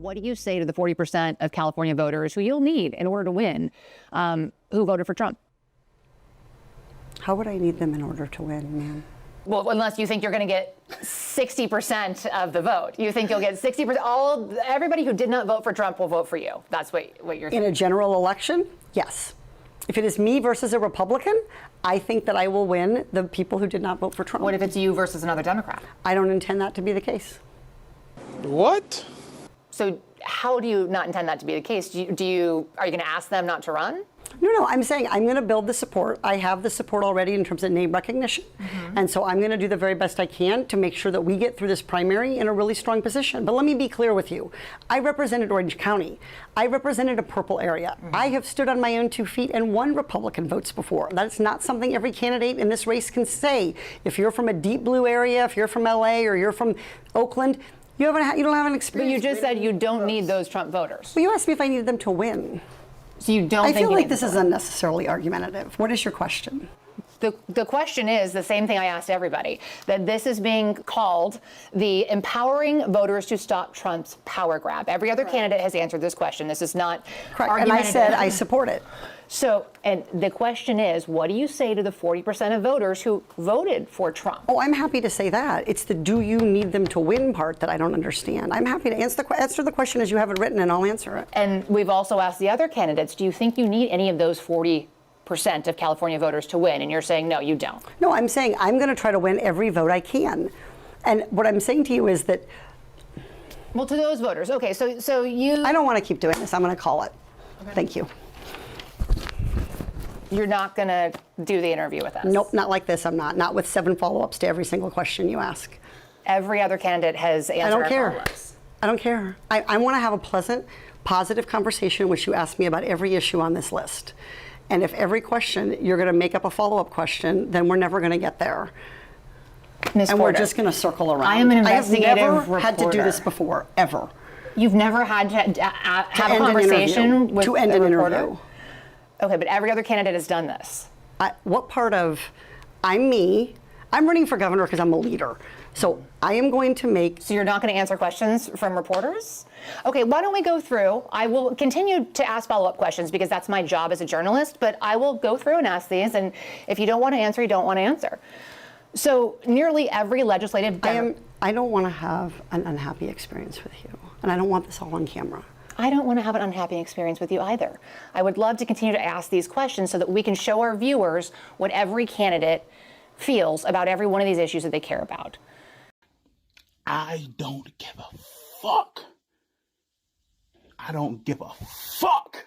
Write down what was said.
What do you say to the 40% of California voters who you'll need in order to win, who voted for Trump? How would I need them in order to win, ma'am? Well, unless you think you're going to get 60% of the vote. You think you'll get 60%. Everybody who did not vote for Trump will vote for you. That's what you're saying. In a general election, yes. If it is me versus a Republican, I think that I will win the people who did not vote for Trump. What if it's you versus another Democrat? I don't intend that to be the case. What? So how do you not intend that to be the case? Are you going to ask them not to run? No, I'm saying I'm going to build the support. I have the support already in terms of name recognition. And so I'm going to do the very best I can to make sure that we get through this primary in a really strong position. But let me be clear with you. I represented Orange County. I represented a purple area. I have stood on my own 2 feet and won Republican votes before. That's not something every candidate in this race can say. If you're from a deep blue area, if you're from LA or you're from Oakland, you don't have an experience. But you just said you don't need those Trump voters. Well, you asked me if I needed them to win. So you don't I think feel like this is unnecessarily argumentative. What is your question? The question is the same thing I asked everybody, that this is being called the empowering voters to stop Trump's power grab. Every other candidate has answered this question. This is not Correct. And I said I support it. So, and the question is, what do you say to the 40% of voters who voted for Trump? Oh, I'm happy to say that. It's the do you need them to win part that I don't understand. I'm happy to answer the question as you have it written, and I'll answer it. And we've also asked the other candidates, do you think you need any of those 40% of California voters to win? And you're saying, no, you don't. No, I'm saying I'm going to try to win every vote I can. And what I'm saying to you is that... Well, to those voters, okay, so you... I don't want to keep doing this. I'm going to call it. Okay. Thank you. You're not going to do the interview with us? Nope, not like this. I'm not. Not with 7 follow-ups to every single question you ask. Every other candidate has answered our follow-ups. I don't care. I want to have a pleasant, positive conversation in which you ask me about every issue on this list. And if every question you're going to make up a follow-up question, then we're never going to get there. Ms. And Porter, we're just going to circle around. I am an investigative I have never reporter. had to do this before, ever. You've never had to have a conversation with to end a an reporter? interview. Okay, but every other candidate has done this. What part of I'm me? I'm running for governor because I'm a leader. So I am going to make... So you're not going to answer questions from reporters? Okay, why don't we go through? I will continue to ask follow-up questions because that's my job as a journalist, but I will go through and ask these, and if you don't want to answer, you don't want to answer. So nearly every legislative... I don't want to have an unhappy experience with you, and I don't want this all on camera. I don't want to have an unhappy experience with you either. I would love to continue to ask these questions so that we can show our viewers what every candidate feels about every one of these issues that they care about. I don't give a fuck. I don't give a fuck.